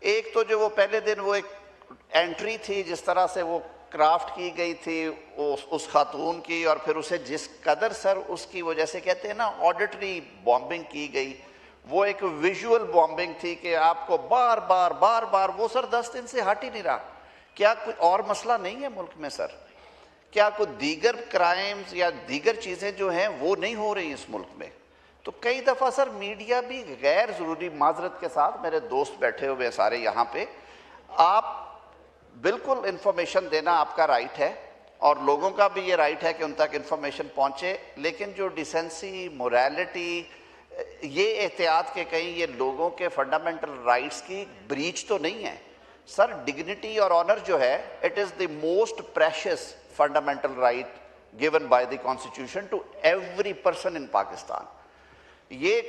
ایک تو جو وہ پہلے دن وہ ایک انٹری تھی جس طرح سے وہ کرافٹ کی گئی تھی اس خاتون کی، اور پھر اسے جس قدر سر اس کی وہ جیسے کہتے ہیں نا آڈیٹری بامبنگ کی گئی، وہ ایک ویژول بامبنگ تھی کہ آپ کو بار بار وہ سر 10 دن سے ہٹ ہی نہیں رہا۔ کیا کوئی اور مسئلہ نہیں ہے ملک میں سر؟ کیا کوئی دیگر کرائمز یا دیگر چیزیں جو ہیں وہ نہیں ہو رہی اس ملک میں؟ تو کئی دفعہ سر میڈیا بھی غیر ضروری، معذرت کے ساتھ میرے دوست بیٹھے ہوئے سارے یہاں پہ، آپ بالکل انفارمیشن دینا آپ کا رائٹ ہے اور لوگوں کا بھی یہ رائٹ ہے کہ ان تک انفارمیشن پہنچے، لیکن جو ڈیسنسی، موریلٹی، یہ احتیاط کہ کہیں یہ لوگوں کے فنڈامنٹل رائٹس کی بریچ تو نہیں ہے سر۔ ڈگنیٹی اور آنر جو ہے it is the most precious fundamental right given by the constitution to every person in Pakistan. یہ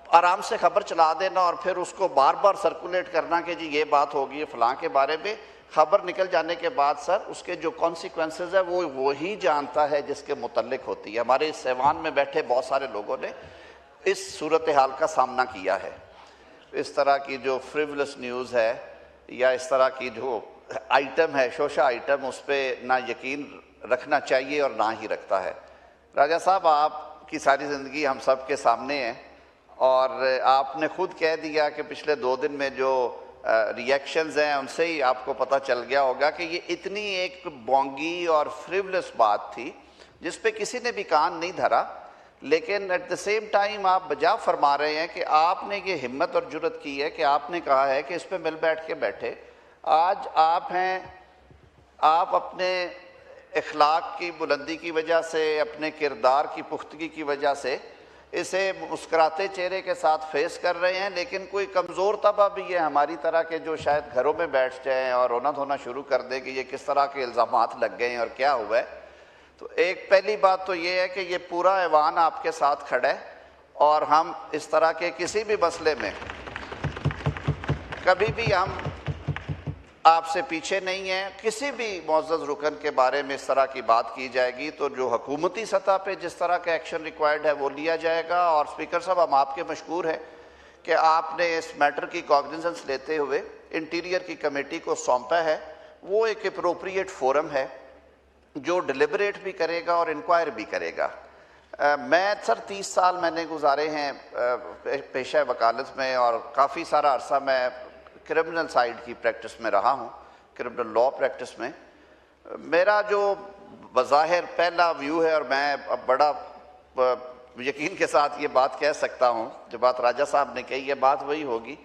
آرام سے خبر چلا دینا اور پھر اس کو بار بار سرکولیٹ کرنا کہ جی یہ بات ہوگی فلاں کے بارے میں، خبر نکل جانے کے بعد سر اس کے جو کانسیکوینسز ہے وہ وہی جانتا ہے جس کے متعلق ہوتی ہے۔ ہمارے اس ایوان میں بیٹھے بہت سارے لوگوں نے اس صورتحال کا سامنا کیا ہے۔ اس طرح کی جو فریولس نیوز ہے یا اس طرح کی جو آئٹم ہے، شوشہ آئٹم، اس پہ نہ یقین رکھنا چاہیے اور نہ ہی رکھتا ہے۔ راجہ صاحب، آپ کی ساری زندگی ہم سب کے سامنے ہے اور آپ نے خود کہہ دیا کہ پچھلے 2 دن میں جو ریئیکشنز ہیں ان سے ہی آپ کو پتہ چل گیا ہوگا کہ یہ اتنی ایک بونگی اور فریولس بات تھی جس پہ کسی نے بھی کان نہیں دھرا، لیکن ایٹ دا سیم ٹائم آپ بجا فرما رہے ہیں کہ آپ نے یہ ہمت اور جرت کی ہے کہ آپ نے کہا ہے کہ اس پہ مل بیٹھ کے بیٹھے۔ آج آپ ہیں، آپ اپنے اخلاق کی بلندی کی وجہ سے، اپنے کردار کی پختگی کی وجہ سے اسے مسکراتے چہرے کے ساتھ فیس کر رہے ہیں، لیکن کوئی کمزور طبع بھی ہے ہماری طرح کے جو شاید گھروں میں بیٹھ جائیں اور رونا دھونا شروع کر دیں کہ یہ کس طرح کے الزامات لگ گئے ہیں اور کیا ہوا ہے۔ تو ایک پہلی بات تو یہ ہے کہ یہ پورا ایوان آپ کے ساتھ کھڑا ہے اور ہم اس طرح کے کسی بھی مسئلے میں کبھی بھی ہم آپ سے پیچھے نہیں ہیں۔ کسی بھی معزز رکن کے بارے میں اس طرح کی بات کی جائے گی تو جو حکومتی سطح پہ جس طرح کا ایکشن ریکوائرڈ ہے وہ لیا جائے گا۔ اور اسپیکر صاحب، ہم آپ کے مشکور ہیں کہ آپ نے اس میٹر کی کاگنیزنس لیتے ہوئے انٹیریئر کی کمیٹی کو سونپا ہے۔ وہ ایک اپروپریٹ فورم ہے جو ڈیلیبریٹ بھی کرے گا اور انکوائر بھی کرے گا۔ میں سر 30 سال میں نے گزارے ہیں پیشہ وکالت میں اور کافی سارا عرصہ میں کرمنل سائیڈ کی پریکٹس میں رہا ہوں، کرمنل لاء پریکٹس میں۔ میرا جو بظاہر پہلا ویو ہے، اور میں اب بڑا یقین کے ساتھ یہ بات کہہ سکتا ہوں، جو بات راجہ صاحب نے کہی ہے بات وہی ہوگی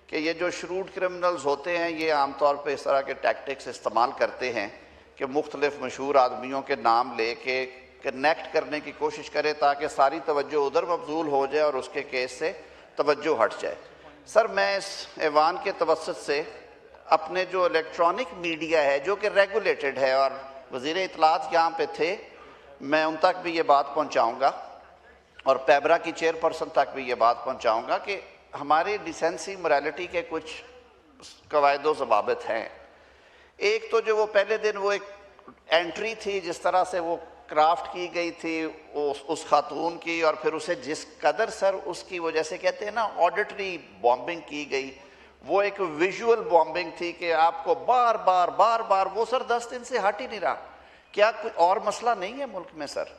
کہ یہ جو شروڈ کرمنلز ہوتے ہیں یہ عام طور پہ اس طرح کے ٹیکٹکس استعمال کرتے ہیں کہ مختلف مشہور آدمیوں کے نام لے کے کنیکٹ کرنے کی کوشش کرے تاکہ ساری توجہ ادھر مبذول ہو جائے اور اس کے کیس سے توجہ ہٹ جائے۔ سر، میں اس ایوان کے توسط سے اپنے جو الیکٹرانک میڈیا ہے جو کہ ریگولیٹڈ ہے، اور وزیر اطلاعات یہاں پہ تھے، میں ان تک بھی یہ بات پہنچاؤں گا اور پیبرا کی چیئرپرسن تک بھی یہ بات پہنچاؤں گا کہ ہماری ڈیسنسی موریلٹی کے کچھ قواعد و ضوابط ہیں۔ ایک تو جو وہ پہلے دن وہ ایک انٹری تھی جس طرح سے وہ کرافٹ کی گئی تھی اس خاتون کی، اور پھر اسے جس قدر سر اس کی وہ جیسے کہتے ہیں نا آڈیٹری بامبنگ کی گئی، وہ ایک ویژول بامبنگ تھی کہ آپ کو بار بار وہ سر 10 دن سے ہٹ ہی نہیں رہا۔ کیا کوئی اور مسئلہ نہیں ہے ملک میں سر؟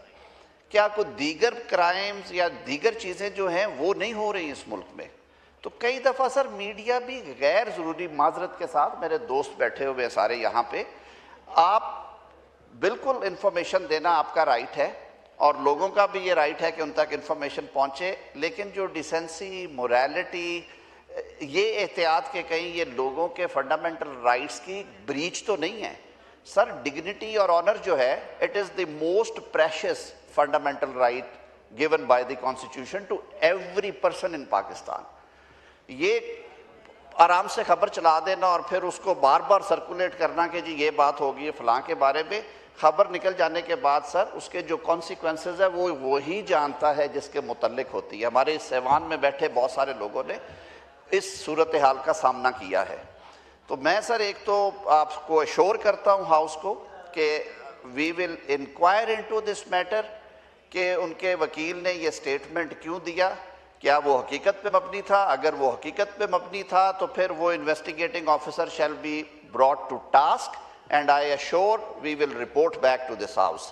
کیا کوئی دیگر کرائمز یا دیگر چیزیں جو ہیں وہ نہیں ہو رہی اس ملک میں؟ تو کئی دفعہ سر میڈیا بھی غیر ضروری، معذرت کے ساتھ میرے دوست بیٹھے ہوئے سارے یہاں پہ، آپ بالکل انفارمیشن دینا آپ کا رائٹ ہے اور لوگوں کا بھی یہ رائٹ ہے کہ ان تک انفارمیشن پہنچے، لیکن جو ڈیسنسی، موریلٹی، یہ احتیاط کہ کہیں یہ لوگوں کے فنڈامنٹل رائٹس کی بریچ تو نہیں ہے سر۔ ڈگنیٹی اور آنر جو ہے it is the most precious fundamental right given by the constitution to every person in Pakistan. یہ آرام سے خبر چلا دینا اور پھر اس کو بار بار سرکولیٹ کرنا کہ جی یہ بات ہوگی فلاں کے بارے میں، خبر نکل جانے کے بعد سر اس کے جو کانسیکوینسز ہے وہ وہی جانتا ہے جس کے متعلق ہوتی ہے۔ ہمارے اس ایوان میں بیٹھے بہت سارے لوگوں نے اس صورتحال کا سامنا کیا ہے۔ تو میں سر ایک تو آپ کو ایشور کرتا ہوں ہاؤس کو کہ وی ول انکوائر انٹو دس میٹر کہ ان کے وکیل نے یہ سٹیٹمنٹ کیوں دیا، کیا وہ حقیقت پہ مبنی تھا؟ اگر وہ حقیقت پہ مبنی تھا تو پھر وہ investigating officer shall be brought to task and I assure we will report back to this house.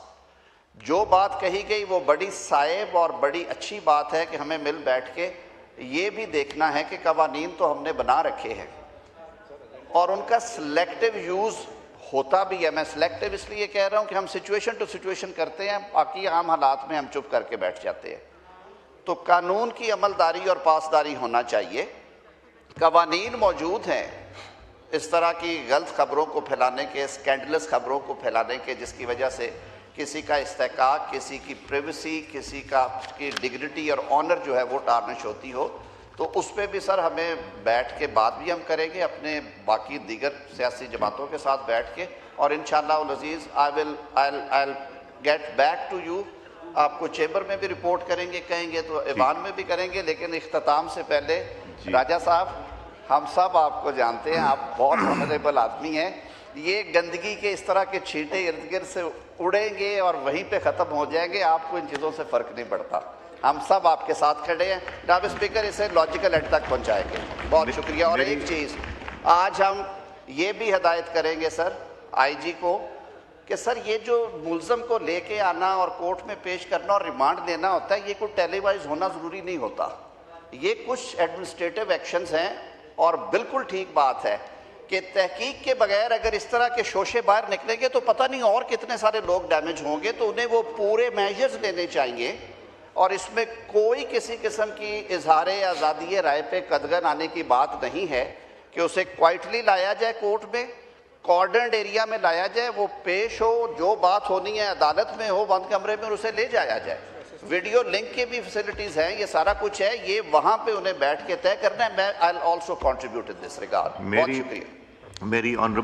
جو بات کہی گئی وہ بڑی صائب اور بڑی اچھی بات ہے کہ ہمیں مل بیٹھ کے یہ بھی دیکھنا ہے کہ قوانین تو ہم نے بنا رکھے ہیں اور ان کا سلیکٹیو یوز ہوتا بھی ہے. میں سلیکٹیو اس لیے کہہ رہا ہوں کہ ہم سچویشن ٹو سچویشن کرتے ہیں, باقی عام حالات میں ہم چپ کر کے بیٹھ جاتے ہیں. تو قانون کی عملداری اور پاسداری ہونا چاہیے. قوانین موجود ہیں اس طرح کی غلط خبروں کو پھیلانے کے, اسکینڈلس خبروں کو پھیلانے کے, جس کی وجہ سے کسی کا استحقاق, کسی کی پریویسی, کسی کی ڈگنیٹی اور آنر جو ہے وہ ٹارنش ہوتی ہو. تو اس پہ بھی سر ہمیں بیٹھ کے بات بھی ہم کریں گے اپنے باقی دیگر سیاسی جماعتوں کے ساتھ بیٹھ کے, اور انشاءاللہ العزیز I'll get back to you. آپ کو چیمبر میں بھی رپورٹ کریں گے, کہیں گے تو ایوان میں بھی کریں گے. لیکن اختتام سے پہلے راجہ صاحب, ہم سب آپ کو جانتے ہیں, آپ بہت آنریبل آدمی ہیں. یہ گندگی کے اس طرح کے چھینٹے ارد گرد سے اڑیں گے اور وہیں پہ ختم ہو جائیں گے, آپ کو ان چیزوں سے فرق نہیں پڑتا. ہم سب آپ کے ساتھ کھڑے ہیں. جناب اسپیکر, اسے لاجیکل اینڈ تک پہنچائیں گے. بہت شکریہ. اور ایک چیز آج ہم یہ بھی ہدایت کریں گے سر آئی جی کو کہ سر یہ جو ملزم کو لے کے آنا اور کورٹ میں پیش کرنا اور ریمانڈ دینا ہوتا ہے, یہ کوئی ٹیلی وائز ہونا ضروری نہیں ہوتا. یہ کچھ ایڈمنسٹریٹو ایکشنز ہیں اور بالکل ٹھیک بات ہے کہ تحقیق کے بغیر اگر اس طرح کے شوشے باہر نکلیں گے تو پتہ نہیں اور کتنے سارے لوگ ڈیمیج ہوں گے. تو انہیں وہ پورے میجرز لینے چاہیے اور اس میں کوئی کسی قسم کی اظہار آزادی رائے پہ قدغن آنے کی بات نہیں ہے کہ اسے کوائٹلی لایا جائے, کورٹ میں کارڈنڈ ایریا میں لایا جائے, وہ پیش ہو, جو بات ہونی ہے عدالت میں ہو, بند کمرے میں, اور اسے لے جایا جائے. ویڈیو لنک کی بھی فیسلٹیز ہیں, یہ سارا کچھ ہے, یہ وہاں پہ انہیں بیٹھ کے طے کرنا ہے. میں I'll also contribute in this regard. بہت شکریہ. میری